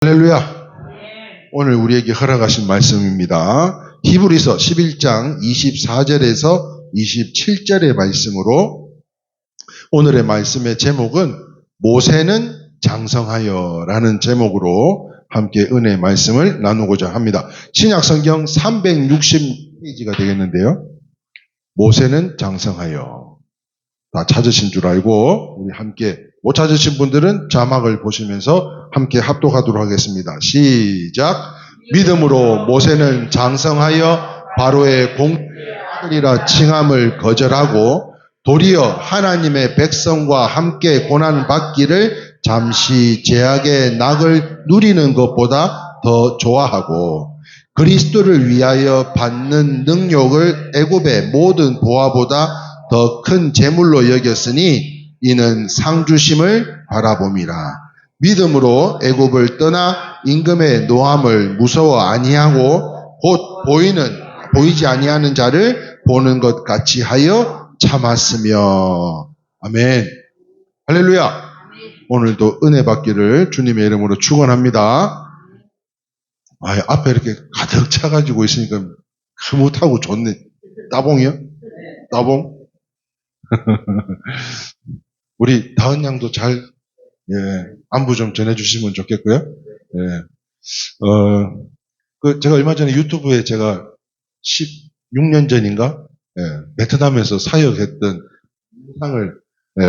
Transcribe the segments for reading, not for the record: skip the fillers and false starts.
할렐루야. 오늘 우리에게 허락하신 말씀입니다. 히브리서 11장 24절에서 27절의 말씀으로 오늘의 말씀의 제목은 모세는 장성하여 라는 제목으로 함께 은혜의 말씀을 나누고자 합니다. 신약성경 360페이지가 되겠는데요. 모세는 장성하여. 다 찾으신 줄 알고 우리 함께 못 찾으신 분들은 자막을 보시면서 함께 합독하도록 하겠습니다. 시작. 믿음으로 모세는 장성하여 바로의 공주이라 칭함을 거절하고 도리어 하나님의 백성과 함께 고난받기를 잠시 제약의 낙을 누리는 것보다 더 좋아하고 그리스도를 위하여 받는 능력을 애굽의 모든 보화보다 더 큰 재물로 여겼으니 이는 상주심을 바라봄이라. 믿음으로 애굽을 떠나 임금의 노함을 무서워 아니하고 곧 보이지 아니하는 자를 보는 것 같이 하여 참았으며. 아멘. 할렐루야. 오늘도 은혜 받기를 주님의 이름으로 축원합니다. 앞에 이렇게 가득 차가지고 있으니까 흐뭇하고 좋네. 따봉이요? 따봉? 우리 다은 양도 잘 안부 좀 전해주시면 좋겠고요. 제가 얼마 전에 유튜브에 제가 16년 전인가 베트남에서 사역했던 영상을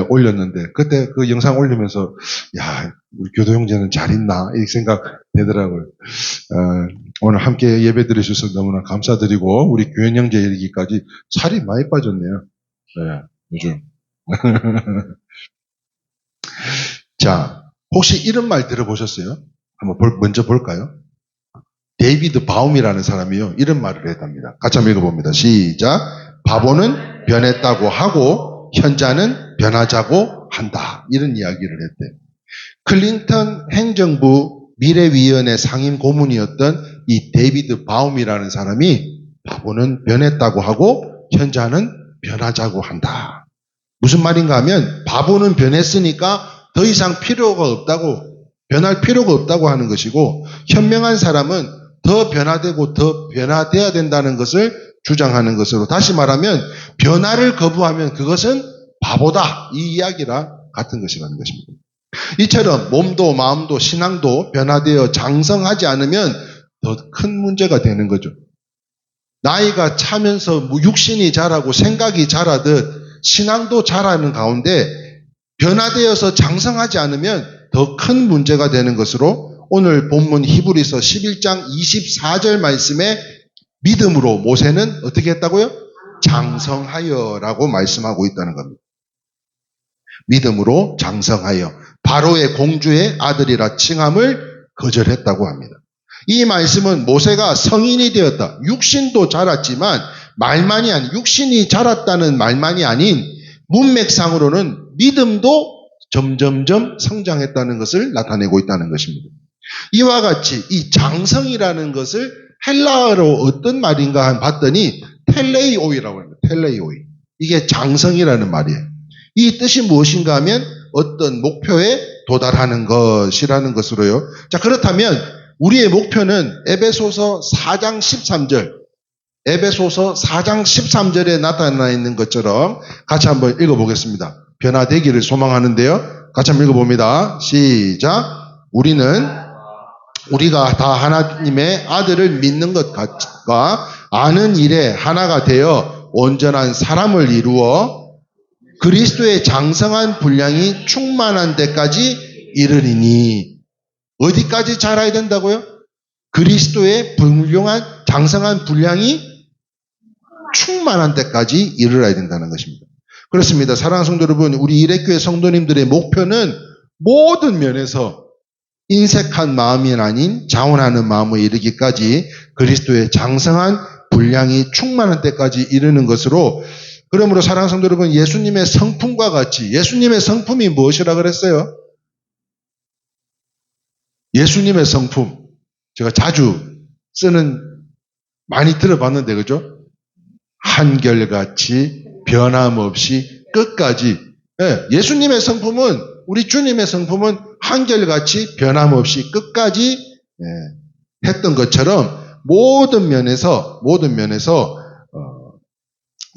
올렸는데 그때 그 영상 올리면서 야 우리 교도 형제는 잘 있나 이 생각 되더라고요. 오늘 함께 예배 드리셔서 너무나 감사드리고 우리 교현 형제 이르기까지 살이 많이 빠졌네요. 요즘. 자, 혹시 이런 말 들어보셨어요? 한번 먼저 볼까요? 데이비드 바움이라는 사람이요. 이런 말을 했답니다. 같이 한번 읽어봅니다. 시작. 바보는 변했다고 하고 현자는 변하자고 한다. 이런 이야기를 했대요. 클린턴 행정부 미래위원회 상임 고문이었던 이 데이비드 바움이라는 사람이 바보는 변했다고 하고 현자는 변하자고 한다. 무슨 말인가 하면 바보는 변했으니까 더 이상 필요가 없다고, 변할 필요가 없다고 하는 것이고 현명한 사람은 더 변화되고 더 변화돼야 된다는 것을 주장하는 것으로 다시 말하면 변화를 거부하면 그것은 바보다. 이 이야기랑 같은 것이라는 것입니다. 이처럼 몸도 마음도 신앙도 변화되어 장성하지 않으면 더 큰 문제가 되는 거죠. 나이가 차면서 육신이 자라고 생각이 자라듯 신앙도 자라는 가운데 변화되어서 장성하지 않으면 더 큰 문제가 되는 것으로 오늘 본문 히브리서 11장 24절 말씀에 믿음으로 모세는 어떻게 했다고요? 장성하여 라고 말씀하고 있다는 겁니다. 믿음으로 장성하여 바로의 공주의 아들이라 칭함을 거절했다고 합니다. 이 말씀은 모세가 성인이 되었다. 육신도 자랐지만 육신이 자랐다는 말만이 아닌 문맥상으로는 믿음도 점점점 성장했다는 것을 나타내고 있다는 것입니다. 이와 같이 이 장성이라는 것을 헬라어로 어떤 말인가 봤더니 텔레이오이라고 합니다. 텔레이오이. 이게 장성이라는 말이에요. 이 뜻이 무엇인가 하면 어떤 목표에 도달하는 것이라는 것으로요. 자, 그렇다면 우리의 목표는 에베소서 4장 13절, 에베소서 4장 13절에 나타나 있는 것처럼 같이 한번 읽어보겠습니다. 변화되기를 소망하는데요. 같이 한번 읽어봅니다. 시작. 우리가 다 하나님의 아들을 믿는 것과 아는 일에 하나가 되어 온전한 사람을 이루어 그리스도의 장성한 분량이 충만한 데까지 이르리니. 어디까지 자라야 된다고요? 그리스도의 장성한 분량이 충만한 데까지 이르러야 된다는 것입니다. 그렇습니다. 사랑하는 성도 여러분, 우리 일회교회 성도님들의 목표는 모든 면에서 인색한 마음이 아닌 자원하는 마음에 이르기까지 그리스도의 장성한 분량이 충만한 데까지 이르는 것으로, 그러므로 사랑하는 성도 여러분, 예수님의 성품과 같이, 예수님의 성품이 무엇이라 그랬어요? 예수님의 성품, 제가 자주 많이 들어봤는데, 그죠? 한결같이 변함없이 끝까지. 예수님의 성품은, 우리 주님의 성품은 한결같이 변함없이 끝까지 했던 것처럼 모든 면에서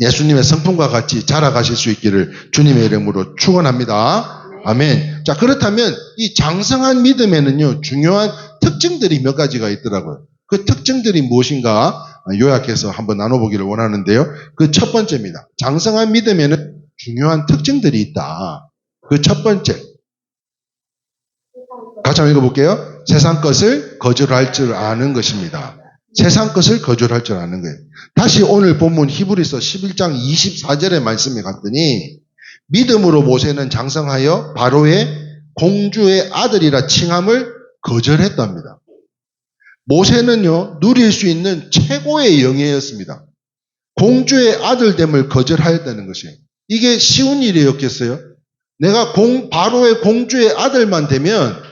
예수님의 성품과 같이 자라가실 수 있기를 주님의 이름으로 축원합니다. 아멘. 자, 그렇다면 이 장성한 믿음에는요, 중요한 특징들이 몇 가지가 있더라고요. 그 특징들이 무엇인가 요약해서 한번 나눠보기를 원하는데요. 그 첫 번째입니다. 장성한 믿음에는 중요한 특징들이 있다. 그 첫 번째. 같이 한번 읽어볼게요. 세상 것을 거절할 줄 아는 것입니다. 세상 것을 거절할 줄 아는 거예요. 다시 오늘 본문 히브리서 11장 24절의 말씀에 갔더니 믿음으로 모세는 장성하여 바로의 공주의 아들이라 칭함을 거절했답니다. 모세는요, 누릴 수 있는 최고의 영예였습니다. 공주의 아들됨을 거절하였다는 것이에요. 이게 쉬운 일이었겠어요? 내가 바로의 공주의 아들만 되면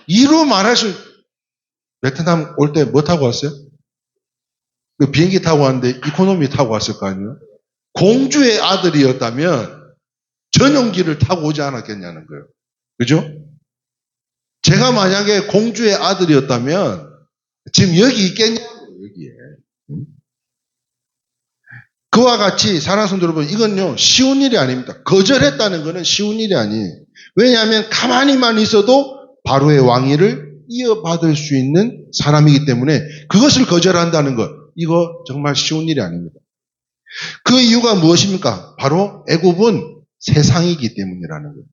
이루 말할 수, 베트남 올 때 뭐 타고 왔어요? 그 비행기 타고 왔는데 이코노미 타고 왔을 거 아니에요? 공주의 아들이었다면 전용기를 타고 오지 않았겠냐는 거예요. 그죠? 제가 만약에 공주의 아들이었다면 지금 여기 있겠냐고요, 여기에. 그와 같이 사랑하는 성도 여러분, 이건요, 쉬운 일이 아닙니다. 거절했다는 것은 쉬운 일이 아니에요. 왜냐하면 가만히만 있어도 바로의 왕위를 이어받을 수 있는 사람이기 때문에 그것을 거절한다는 것, 이거 정말 쉬운 일이 아닙니다. 그 이유가 무엇입니까? 바로 애굽은 세상이기 때문이라는 거예요.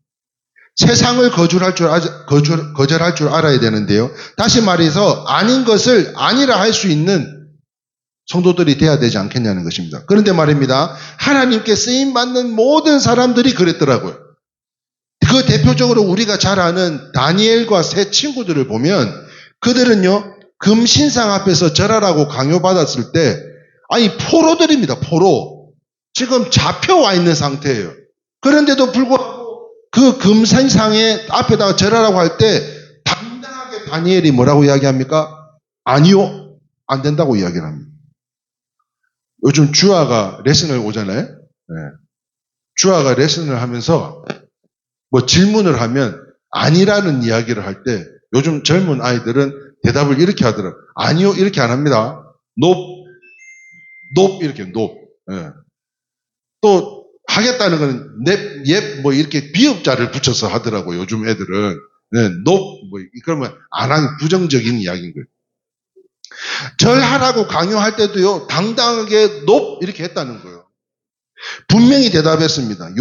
세상을 거절할 줄 알아야 되는데요. 다시 말해서 아닌 것을 아니라 할 수 있는 성도들이 돼야 되지 않겠냐는 것입니다. 그런데 말입니다. 하나님께 쓰임받는 모든 사람들이 그랬더라고요. 그 대표적으로 우리가 잘 아는 다니엘과 세 친구들을 보면 그들은요, 금신상 앞에서 절하라고 강요받았을 때, 포로들입니다, 포로. 지금 잡혀와 있는 상태예요. 그런데도 불구하고 그 금신상의 앞에다가 절하라고 할 때 당당하게 다니엘이 뭐라고 이야기합니까? 아니요, 안 된다고 이야기를 합니다. 요즘 주아가 레슨을 오잖아요. 네. 주아가 레슨을 하면서 뭐 질문을 하면 아니라는 이야기를 할 때 요즘 젊은 아이들은 대답을 이렇게 하더라고요. 아니요, 이렇게 안 합니다. nope 이렇게 nope. 네. 또 하겠다는 거는 뭐 이렇게 비읍자를 붙여서 하더라고요. 요즘 애들은. 네, nope 그러면 안 하는 부정적인 이야기인 거예요. 절하라고 강요할 때도요, 당당하게 nope 이렇게 했다는 거예요. 분명히 대답했습니다.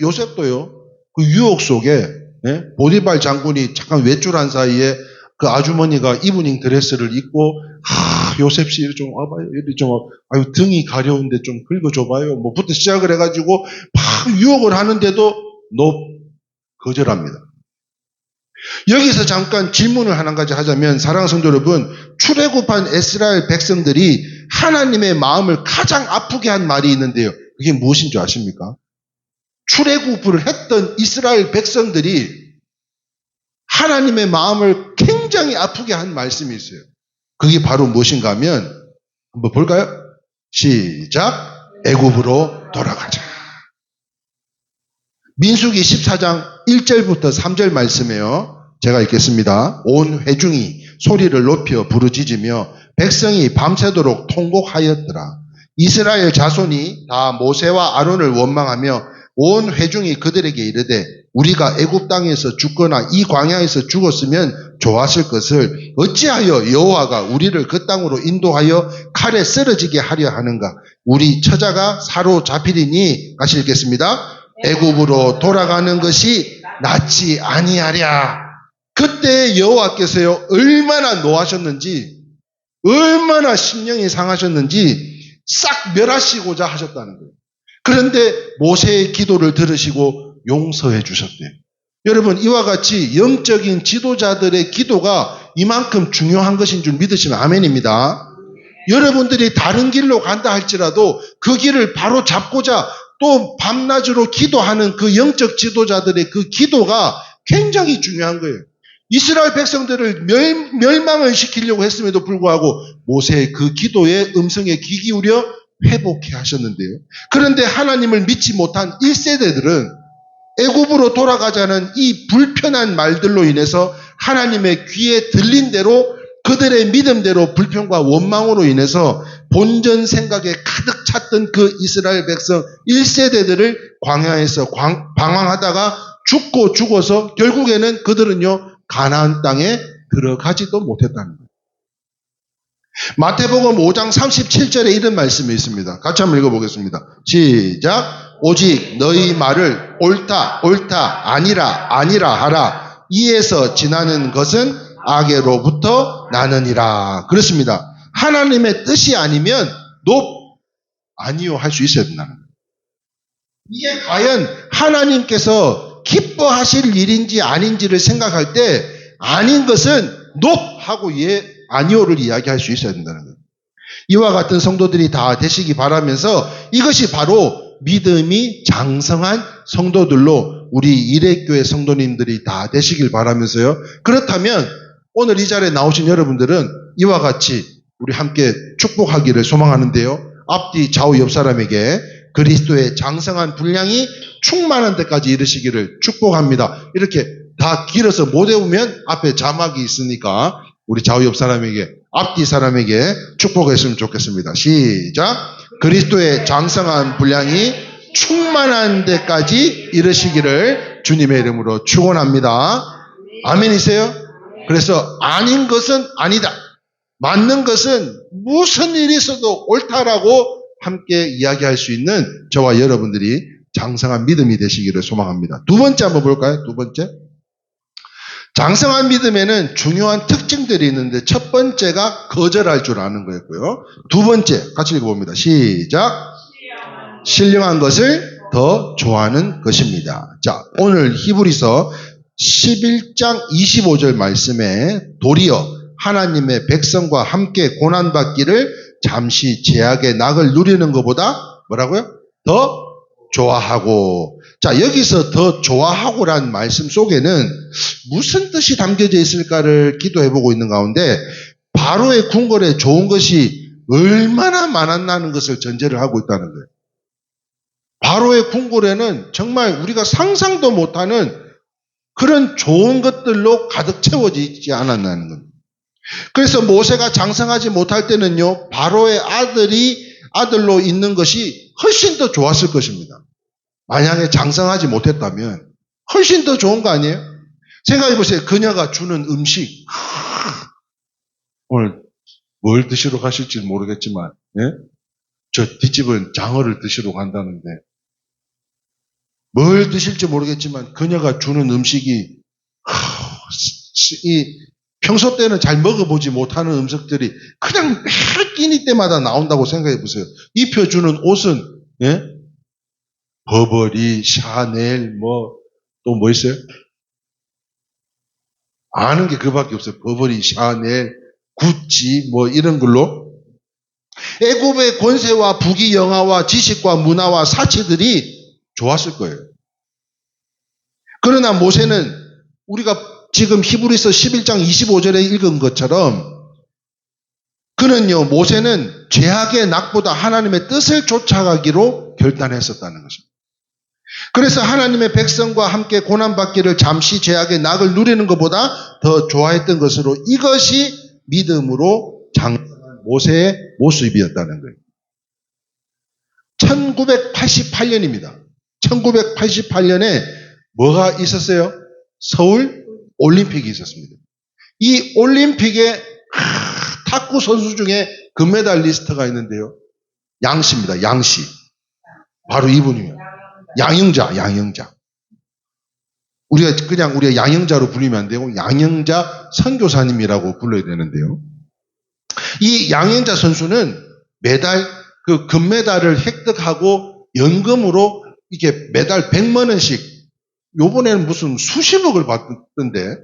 요셉도요, 그 유혹 속에 보디발 장군이 잠깐 외출한 사이에 그 아주머니가 이브닝 드레스를 입고 요셉씨 이리 좀 와봐요. 이리 좀 아유 등이 가려운데 좀 긁어줘봐요. 뭐부터 시작을 해가지고 막 유혹을 하는데도 거절합니다. 여기서 잠깐 질문을 한 가지 하자면 사랑하는 성도 여러분, 출애굽한 이스라엘 백성들이 하나님의 마음을 가장 아프게 한 말이 있는데요. 그게 무엇인 줄 아십니까? 출애굽을 했던 이스라엘 백성들이 하나님의 마음을 굉장히 아프게 한 말씀이 있어요. 그게 바로 무엇인가 하면 한번 볼까요? 시작. 애굽으로 돌아가자. 민수기 14장 1절부터 3절 말씀이에요. 제가 읽겠습니다. 온 회중이 소리를 높여 부르짖으며 백성이 밤새도록 통곡하였더라. 이스라엘 자손이 다 모세와 아론을 원망하며 온 회중이 그들에게 이르되 우리가 애굽 땅에서 죽거나 이 광야에서 죽었으면 좋았을 것을 어찌하여 여호와가 우리를 그 땅으로 인도하여 칼에 쓰러지게 하려 하는가? 우리 처자가 사로잡히리니 같이 읽겠습니다. 애굽으로 돌아가는 것이 낫지 아니하랴. 그때 여호와께서요, 얼마나 노하셨는지, 얼마나 심령이 상하셨는지 싹 멸하시고자 하셨다는 거예요. 그런데 모세의 기도를 들으시고 용서해 주셨대요. 여러분, 이와 같이 영적인 지도자들의 기도가 이만큼 중요한 것인 줄 믿으시면 아멘입니다. 여러분들이 다른 길로 간다 할지라도 그 길을 바로 잡고자 또 밤낮으로 기도하는 그 영적 지도자들의 그 기도가 굉장히 중요한 거예요. 이스라엘 백성들을 멸망을 시키려고 했음에도 불구하고 모세의 그 기도의 음성에 귀 기울여 회복해 하셨는데요. 그런데 하나님을 믿지 못한 1세대들은 애굽으로 돌아가자는 이 불편한 말들로 인해서 하나님의 귀에 들린 대로 그들의 믿음대로 불평과 원망으로 인해서 본전 생각에 가득 찼던 그 이스라엘 백성 1세대들을 광야에서 방황하다가 죽고 죽어서 결국에는 그들은요 가나안 땅에 들어가지도 못했다는 거예요. 마태복음 5장 37절에 이런 말씀이 있습니다. 같이 한번 읽어보겠습니다. 시작. 오직 너희 말을 옳다 옳다 아니라 아니라 하라. 이에서 지나는 것은 악에로부터 나느니라. 그렇습니다. 하나님의 뜻이 아니면 아니요 할 수 있어야 된다는 거예요. 이게 과연 하나님께서 기뻐하실 일인지 아닌지를 생각할 때 아닌 것은 하고 아니오를 이야기할 수 있어야 된다는 거예요. 이와 같은 성도들이 다 되시기 바라면서 이것이 바로 믿음이 장성한 성도들로 우리 일회교회 성도님들이 다 되시길 바라면서요. 그렇다면 오늘 이 자리에 나오신 여러분들은 이와 같이 우리 함께 축복하기를 소망하는데요. 앞뒤 좌우 옆 사람에게 그리스도의 장성한 분량이 충만한 데까지 이르시기를 축복합니다. 이렇게 다 길어서 못 외우면 앞에 자막이 있으니까 우리 좌우 옆 사람에게 앞뒤 사람에게 축복했으면 좋겠습니다. 시작. 그리스도의 장성한 분량이 충만한 데까지 이르시기를 주님의 이름으로 축원합니다. 아멘이세요? 그래서 아닌 것은 아니다. 맞는 것은 무슨 일이 있어도 옳다라고 함께 이야기할 수 있는 저와 여러분들이 장성한 믿음이 되시기를 소망합니다. 두 번째 한번 볼까요? 두 번째. 장성한 믿음에는 중요한 특징들이 있는데 첫 번째가 거절할 줄 아는 거였고요. 두 번째 같이 읽어봅니다. 시작. 신령한 것을 더 좋아하는 것입니다. 자, 오늘 히브리서 11장 25절 말씀에 도리어 하나님의 백성과 함께 고난받기를 잠시 죄악의 낙을 누리는 것보다 뭐라고요? 더 좋아하고. 자, 여기서 더 좋아하고란 말씀 속에는 무슨 뜻이 담겨져 있을까를 기도해보고 있는 가운데 바로의 궁궐에 좋은 것이 얼마나 많았나는 것을 전제를 하고 있다는 거예요. 바로의 궁궐에는 정말 우리가 상상도 못하는 그런 좋은 것들로 가득 채워져 있지 않았나는 겁니다. 그래서 모세가 장성하지 못할 때는요, 바로의 아들로 있는 것이 훨씬 더 좋았을 것입니다. 만약에 장성하지 못했다면 훨씬 더 좋은 거 아니에요? 생각해 보세요. 그녀가 주는 음식. 오늘 뭘 드시러 가실지 모르겠지만, 예? 저 뒷집은 장어를 드시러 간다는데, 뭘 드실지 모르겠지만 그녀가 주는 음식이 평소 때는 잘 먹어보지 못하는 음식들이 그냥 매일 끼니 때마다 나온다고 생각해 보세요. 입혀주는 옷은 버버리, 샤넬, 또 뭐 있어요? 아는 게 그밖에 없어요. 버버리, 샤넬, 구찌 이런 걸로. 애굽의 권세와 부귀 영화와 지식과 문화와 사치들이 좋았을 거예요. 그러나 모세는 우리가 지금 히브리서 11장 25절에 읽은 것처럼 모세는 죄악의 낙보다 하나님의 뜻을 쫓아가기로 결단했었다는 것입니다. 그래서 하나님의 백성과 함께 고난받기를 잠시 죄악의 낙을 누리는 것보다 더 좋아했던 것으로 이것이 믿음으로 장성한 모세의 모습이었다는 거예요. 1988년입니다. 1988년에 뭐가 있었어요? 서울 올림픽이 있었습니다. 이 올림픽에 탁구 선수 중에 금메달리스트가 있는데요. 양씨입니다. 양씨. 바로 이분이에요. 양영자. 우리가 양영자로 부르면 안 되고 양영자 선교사님이라고 불러야 되는데요. 이 양영자 선수는 매달 그 금메달을 획득하고 연금으로 이게 매달 100만 원씩, 요번에는 무슨 수십억을 받던데,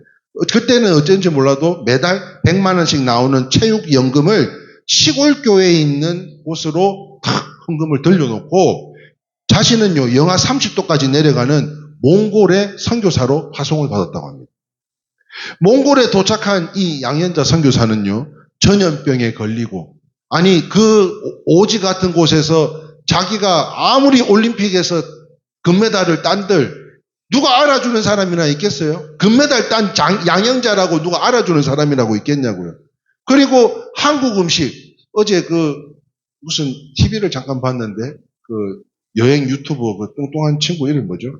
그때는 어쩐지 몰라도 매달 100만 원씩 나오는 체육연금을 시골 교회에 있는 곳으로 탁 헌금을 들려놓고 자신은요 영하 30도까지 내려가는 몽골의 선교사로 파송을 받았다고 합니다. 몽골에 도착한 이 양현자 선교사는요 전염병에 걸리고, 그 오지 같은 곳에서 자기가 아무리 올림픽에서 금메달을 딴들 누가 알아주는 사람이나 있겠어요? 금메달 딴 양영자라고 누가 알아주는 사람이라고 있겠냐고요. 그리고 한국 음식, 어제 무슨 TV를 잠깐 봤는데, 여행 유튜버 뚱뚱한 친구 이름 뭐죠?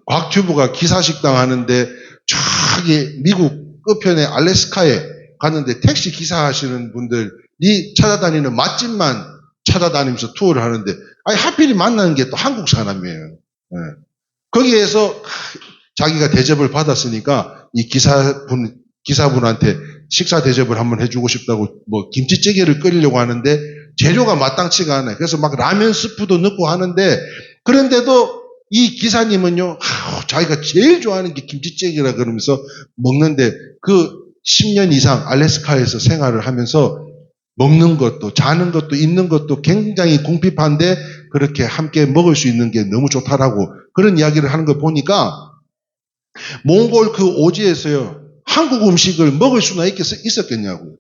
곽튜브가 기사식당 하는데, 저기 미국 끝편에 알래스카에 갔는데 택시 기사 하시는 분들이 찾아다니는 맛집만 찾아다니면서 투어를 하는데, 아니, 하필이 만나는 게 또 한국 사람이에요. 네. 거기에서 자기가 대접을 받았으니까 이 기사분한테 식사 대접을 한번 해주고 싶다고 김치찌개를 끓이려고 하는데 재료가 마땅치가 않아요. 그래서 막 라면 스프도 넣고 하는데, 그런데도 이 기사님은요, 자기가 제일 좋아하는 게 김치찌개라 그러면서 먹는데, 10년 이상 알래스카에서 생활을 하면서 먹는 것도 자는 것도 입는 것도 굉장히 궁핍한데 그렇게 함께 먹을 수 있는 게 너무 좋다라고 그런 이야기를 하는 걸 보니까, 몽골 오지에서요, 한국 음식을 먹을 수나 있었겠냐고요.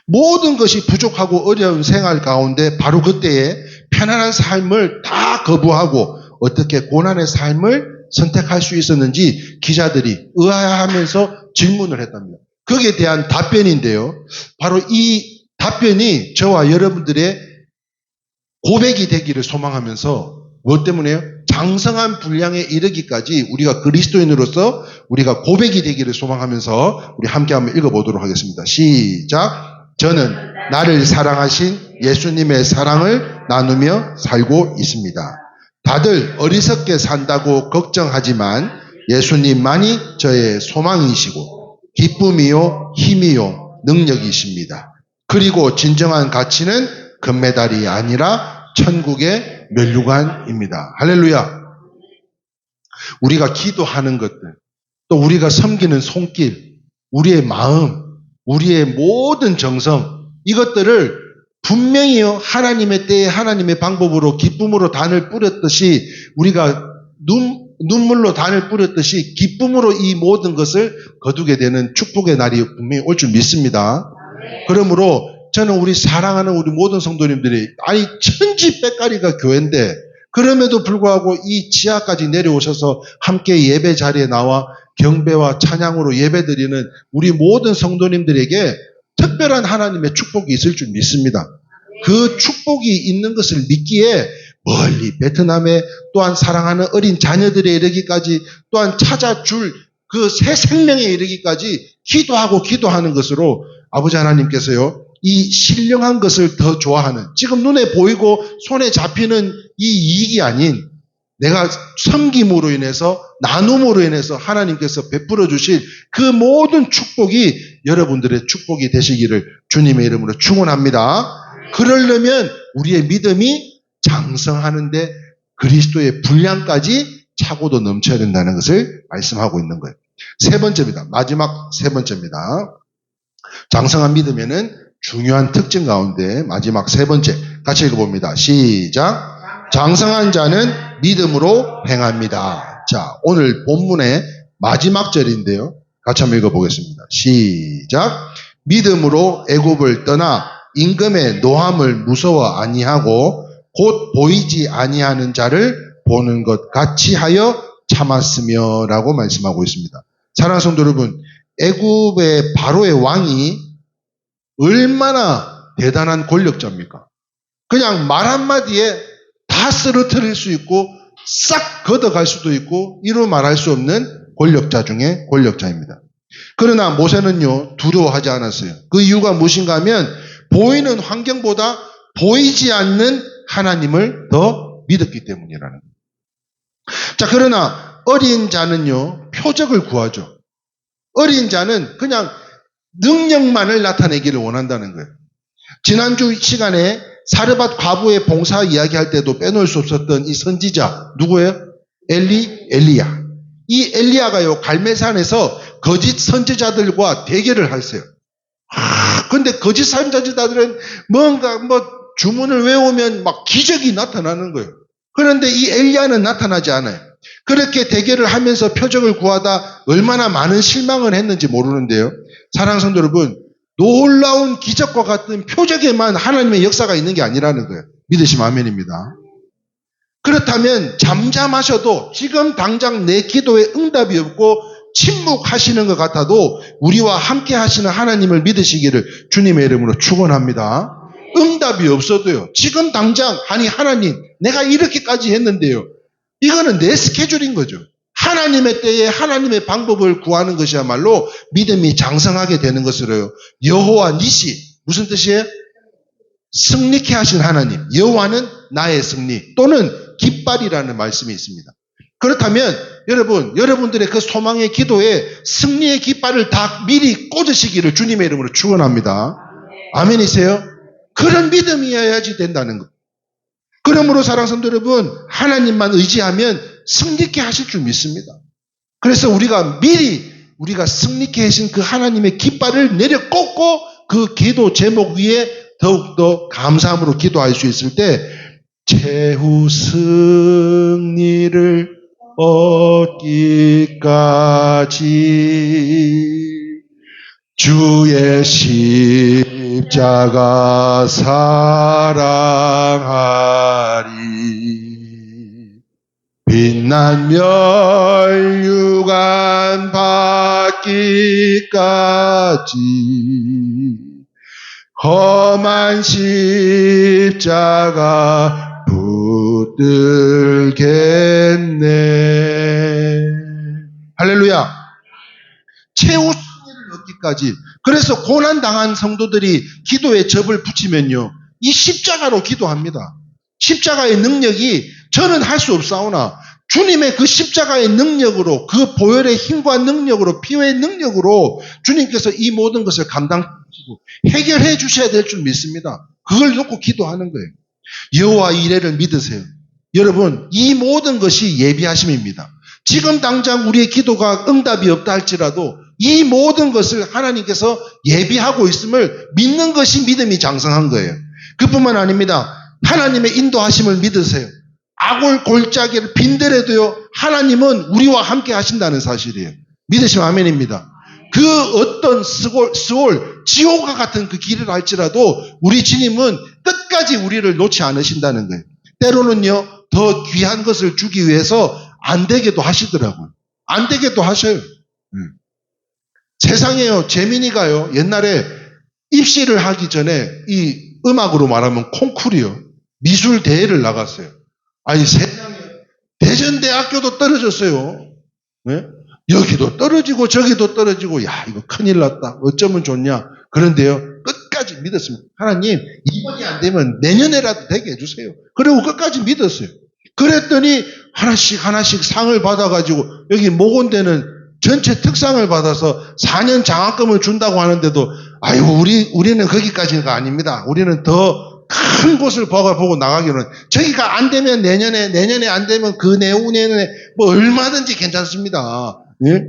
모든 것이 부족하고 어려운 생활 가운데 바로 그때에 편안한 삶을 다 거부하고 어떻게 고난의 삶을 선택할 수 있었는지 기자들이 의아해하면서 질문을 했답니다. 거기에 대한 답변인데요. 바로 이 답변이 저와 여러분들의 고백이 되기를 소망하면서, 무엇 때문에요? 장성한 분량에 이르기까지 우리가 그리스도인으로서 우리가 고백이 되기를 소망하면서 우리 함께 한번 읽어보도록 하겠습니다. 시작. 저는 나를 사랑하신 예수님의 사랑을 나누며 살고 있습니다. 다들 어리석게 산다고 걱정하지만 예수님만이 저의 소망이시고 기쁨이요 힘이요 능력이십니다. 그리고 진정한 가치는 금메달이 아니라 천국의 면류관입니다. 할렐루야. 우리가 기도하는 것들, 또 우리가 섬기는 손길, 우리의 마음, 우리의 모든 정성, 이것들을 분명히요, 하나님의 때에 하나님의 방법으로 기쁨으로 단을 뿌렸듯이, 우리가 눈물로 단을 뿌렸듯이 기쁨으로 이 모든 것을 거두게 되는 축복의 날이 분명히 올 줄 믿습니다. 그러므로 저는 우리 사랑하는 우리 모든 성도님들이, 아니 천지백가리가 교회인데 그럼에도 불구하고 이 지하까지 내려오셔서 함께 예배 자리에 나와 경배와 찬양으로 예배드리는 우리 모든 성도님들에게 특별한 하나님의 축복이 있을 줄 믿습니다. 그 축복이 있는 것을 믿기에 멀리 베트남에 또한 사랑하는 어린 자녀들에 이르기까지, 또한 찾아줄 그 새 생명에 이르기까지 기도하는 것으로 아버지 하나님께서요, 이 신령한 것을 더 좋아하는, 지금 눈에 보이고 손에 잡히는 이 이익이 아닌 내가 섬김으로 인해서, 나눔으로 인해서 하나님께서 베풀어 주실 그 모든 축복이 여러분들의 축복이 되시기를 주님의 이름으로 축원합니다. 그러려면 우리의 믿음이 장성하는데 그리스도의 분량까지 차고도 넘쳐야 된다는 것을 말씀하고 있는 거예요. 세 번째입니다. 마지막 세 번째입니다. 장성한 믿음에는 중요한 특징 가운데 마지막 세 번째, 같이 읽어봅니다. 시작. 장성한 자는 믿음으로 행합니다. 자, 오늘 본문의 마지막 절인데요, 같이 한번 읽어보겠습니다. 시작. 믿음으로 애굽을 떠나 임금의 노함을 무서워 아니하고 곧 보이지 아니하는 자를 보는 것 같이 하여 참았으며 라고 말씀하고 있습니다. 사랑하는 성도 여러분, 애굽의 바로의 왕이 얼마나 대단한 권력자입니까? 그냥 말 한마디에 다 쓰러뜨릴 수 있고 싹 걷어갈 수도 있고 이루 말할 수 없는 권력자 중에 권력자입니다. 그러나 모세는요, 두려워하지 않았어요. 그 이유가 무엇인가 하면 보이는 환경보다 보이지 않는 하나님을 더 믿었기 때문이라는 거예요. 자, 그러나 어린 자는요, 표적을 구하죠. 어린 자는 그냥 능력만을 나타내기를 원한다는 거예요. 지난주 시간에 사르밧 과부의 봉사 이야기할 때도 빼놓을 수 없었던 이 선지자, 누구예요? 엘리야. 이 엘리야가요, 갈멜산에서 거짓 선지자들과 대결을 했어요. 근데 거짓 선지자들은 뭔가 주문을 외우면 막 기적이 나타나는 거예요. 그런데 이 엘리야는 나타나지 않아요. 그렇게 대결을 하면서 표적을 구하다 얼마나 많은 실망을 했는지 모르는데요. 사랑하는 성도 여러분, 놀라운 기적과 같은 표적에만 하나님의 역사가 있는 게 아니라는 거예요. 믿으시면 아멘입니다. 그렇다면 잠잠하셔도 지금 당장 내 기도에 응답이 없고 침묵하시는 것 같아도 우리와 함께 하시는 하나님을 믿으시기를 주님의 이름으로 축원합니다. 응답이 없어도요. 지금 당장 아니 하나님 내가 이렇게까지 했는데요. 이거는 내 스케줄인 거죠. 하나님의 때에 하나님의 방법을 구하는 것이야말로 믿음이 장성하게 되는 것으로요. 여호와 니시 무슨 뜻이에요? 승리케 하신 하나님. 여호와는 나의 승리 또는 깃발이라는 말씀이 있습니다. 그렇다면 여러분들의 그 소망의 기도에 승리의 깃발을 다 미리 꽂으시기를 주님의 이름으로 축원합니다. 아멘이세요? 그런 믿음이어야지 된다는 것. 그러므로 사랑하는 성도 여러분, 하나님만 의지하면 승리케 하실 줄 믿습니다. 그래서 우리가 미리 우리가 승리케 하신 그 하나님의 깃발을 내려 꽂고 그 기도 제목 위에 더욱더 감사함으로 기도할 수 있을 때 최후 승리를 얻기까지 주의 십자가 사랑하리 빛난 멸류관 받기까지 험한 십자가 붙들겠네. 할렐루야. 최후 승리를 얻기까지. 그래서 고난당한 성도들이 기도에 접을 붙이면요. 이 십자가로 기도합니다. 십자가의 능력이 저는 할 수 없사오나 주님의 그 십자가의 능력으로 그 보혈의 힘과 능력으로 피의 능력으로 주님께서 이 모든 것을 감당하시고 해결해 주셔야 될 줄 믿습니다. 그걸 놓고 기도하는 거예요. 여호와 이레를 믿으세요. 여러분 이 모든 것이 예비하심입니다. 지금 당장 우리의 기도가 응답이 없다 할지라도 이 모든 것을 하나님께서 예비하고 있음을 믿는 것이 믿음이 장성한 거예요. 그뿐만 아닙니다. 하나님의 인도하심을 믿으세요. 악을 골짜기를 빈들에도요 하나님은 우리와 함께 하신다는 사실이에요. 믿으시면 아멘입니다. 그 어떤 스올 지옥과 같은 그 길을 할지라도 우리 주님은 끝까지 우리를 놓지 않으신다는 거예요. 때로는요 더 귀한 것을 주기 위해서 안 되게도 하시더라고요. 안 되게도 하셔요. 세상에요 재민이가요 옛날에 입시를 하기 전에 이 음악으로 말하면 콩쿠르요 미술 대회를 나갔어요. 아니 세상에 대전대학교도 떨어졌어요. 네? 여기도 떨어지고 저기도 떨어지고 야 이거 큰일 났다. 어쩌면 좋냐. 그런데요 끝까지 믿었습니다. 하나님 이번이 안 되면 내년에라도 되게 해주세요. 그리고 끝까지 믿었어요. 그랬더니 하나씩 상을 받아가지고 여기 모건대는 전체 특상을 받아서 4년 장학금을 준다고 하는데도 아유 우리는 거기까지가 아닙니다. 우리는 더 큰 곳을 보고 나가기로는 저기가 안 되면 내년에 안 되면 그 내후년에 뭐 얼마든지 괜찮습니다. 예?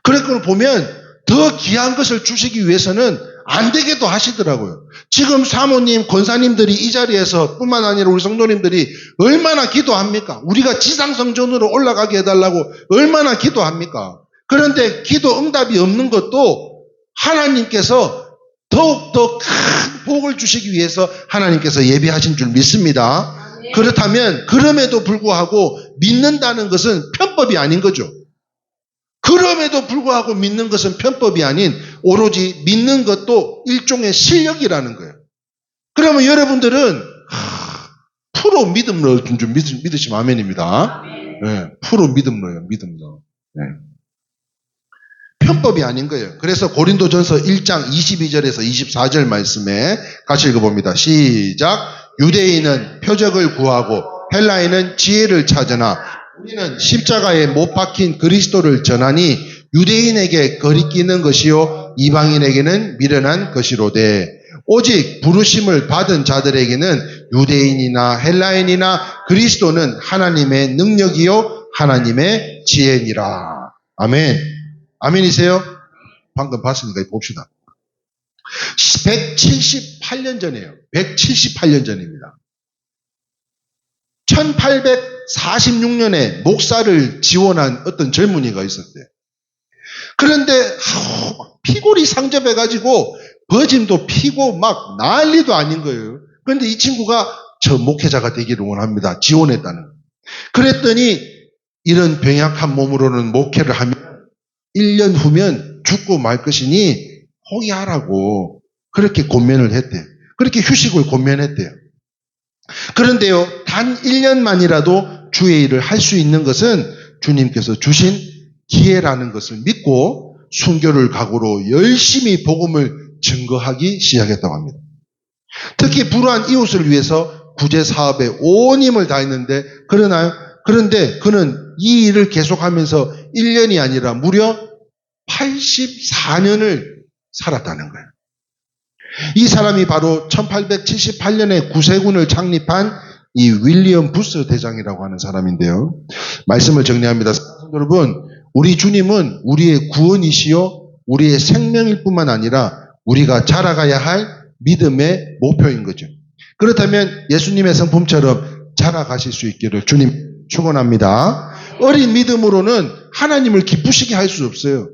그걸 보면 더 귀한 것을 주시기 위해서는 안 되게도 하시더라고요. 지금 사모님, 권사님들이 이 자리에서 뿐만 아니라 우리 성도님들이 얼마나 기도합니까? 우리가 지상성전으로 올라가게 해달라고 얼마나 기도합니까? 그런데 기도 응답이 없는 것도 하나님께서 더욱더 큰 복을 주시기 위해서 하나님께서 예비하신 줄 믿습니다. 그렇다면 그럼에도 불구하고 믿는다는 것은 편법이 아닌 거죠. 그럼에도 불구하고 믿는 것은 편법이 아닌 오로지 믿는 것도 일종의 실력이라는 거예요. 그러면 여러분들은 프로 믿음 넣은 줄 믿으시면 아멘입니다. 네, 프로 믿음 넣어요. 믿음 넣어. 네. 편법이 아닌 거예요. 그래서 고린도전서 1장 22절에서 24절 말씀에 같이 읽어봅니다. 시작. 유대인은 표적을 구하고 헬라인은 지혜를 찾으나 우리는 십자가에 못 박힌 그리스도를 전하니 유대인에게 거리끼는 것이요 이방인에게는 미련한 것이로되 오직 부르심을 받은 자들에게는 유대인이나 헬라인이나 그리스도는 하나님의 능력이요 하나님의 지혜니라. 아멘. 아멘이세요? 방금 봤으니까 봅시다. 178년 전이에요. 178년 전입니다. 1846년에 목사를 지원한 어떤 젊은이가 있었대요. 그런데 피골이 상접해가지고 버짐도 피고 막 난리도 아닌 거예요. 그런데 이 친구가 저 목회자가 되기를 원합니다. 지원했다는. 그랬더니 이런 병약한 몸으로는 목회를 하면 1년 후면 죽고 말 것이니 포기하라고 그렇게 권면을 했대요. 그렇게 휴식을 권면했대요. 그런데요, 단 1년만이라도 주의 일을 할 수 있는 것은 주님께서 주신 기회라는 것을 믿고 순교를 각오로 열심히 복음을 증거하기 시작했다고 합니다. 특히 불우한 이웃을 위해서 구제 사업에 온 힘을 다했는데 그런데 그는 이 일을 계속하면서 1년이 아니라 무려 84년을 살았다는 거예요. 이 사람이 바로 1878년에 구세군을 창립한 이 윌리엄 부스 대장이라고 하는 사람인데요. 말씀을 정리합니다. 여러분, 우리 주님은 우리의 구원이시요 우리의 생명일 뿐만 아니라 우리가 자라가야 할 믿음의 목표인 거죠. 그렇다면 예수님의 성품처럼 자라가실 수 있기를 주님 축원합니다. 어린 믿음으로는 하나님을 기쁘시게 할 수 없어요.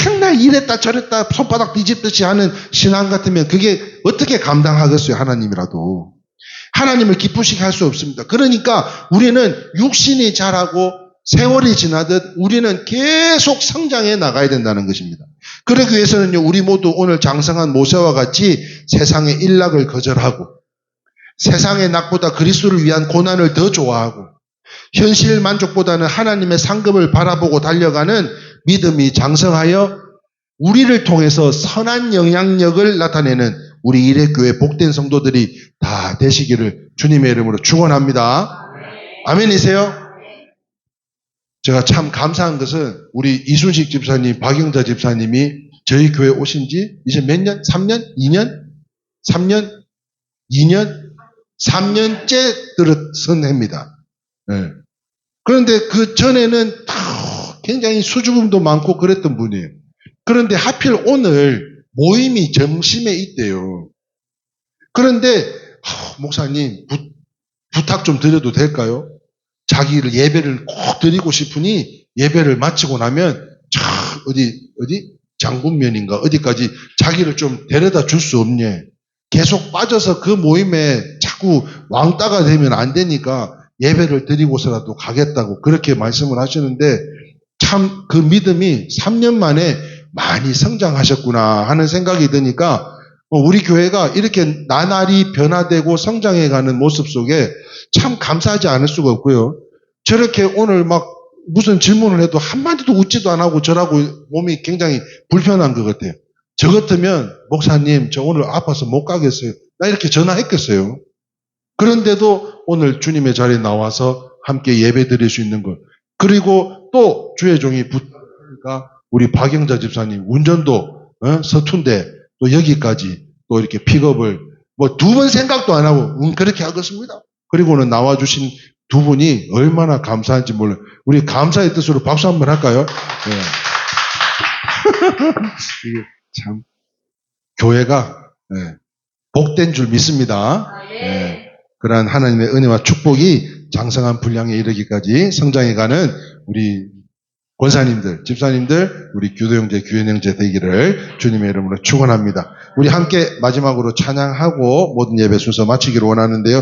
맨날 이랬다 저랬다 손바닥 뒤집듯이 하는 신앙 같으면 그게 어떻게 감당하겠어요, 하나님이라도. 하나님을 기쁘시게 할 수 없습니다. 그러니까 우리는 육신이 자라고 세월이 지나듯 우리는 계속 성장해 나가야 된다는 것입니다. 그러기 위해서는요, 우리 모두 오늘 장성한 모세와 같이 세상의 일락을 거절하고 세상의 낙보다 그리스도를 위한 고난을 더 좋아하고 현실 만족보다는 하나님의 상급을 바라보고 달려가는 믿음이 장성하여 우리를 통해서 선한 영향력을 나타내는 우리 일회교회 복된 성도들이 다 되시기를 주님의 이름으로 축원합니다. 아멘이세요? 제가 참 감사한 것은 우리 이순식 집사님, 박영자 집사님이 저희 교회 오신 지 이제 몇 년? 3년? 2년? 3년? 2년? 3년째 들어선 해입니다. 네. 그런데 그 전에는 굉장히 수줍음도 많고 그랬던 분이에요. 그런데 하필 오늘 모임이 점심에 있대요. 그런데 목사님 부탁 좀 드려도 될까요? 자기를 예배를 꼭 드리고 싶으니 예배를 마치고 나면 어디 장군면인가 어디까지 자기를 좀 데려다 줄 수 없냐. 계속 빠져서 그 모임에 자꾸 왕따가 되면 안 되니까 예배를 드리고서라도 가겠다고 그렇게 말씀을 하시는데 참 그 믿음이 3년 만에 많이 성장하셨구나 하는 생각이 드니까 우리 교회가 이렇게 나날이 변화되고 성장해가는 모습 속에 참 감사하지 않을 수가 없고요. 저렇게 오늘 막 무슨 질문을 해도 한마디도 웃지도 안 하고 저라고 몸이 굉장히 불편한 것 같아요. 저 같으면 목사님 저 오늘 아파서 못 가겠어요. 나 이렇게 전화했겠어요. 그런데도 오늘 주님의 자리에 나와서 함께 예배 드릴 수 있는 것. 그리고 또 주의 종이 부탁하니까 우리 박영자 집사님 운전도 서툰데 또 여기까지 또 이렇게 픽업을 뭐 2번 생각도 안 하고 그렇게 하겠습니다. 그리고는 나와주신 두 분이 얼마나 감사한지 몰라요. 우리 감사의 뜻으로 박수 한번 할까요? 네. 이게 참 교회가 복된 줄 믿습니다. 그러한 하나님의 은혜와 축복이 장성한 분량에 이르기까지 성장해가는 우리 권사님들, 집사님들, 우리 교도형제, 교연형제 되기를 주님의 이름으로 축원합니다. 우리 함께 마지막으로 찬양하고 모든 예배 순서 마치기를 원하는데요.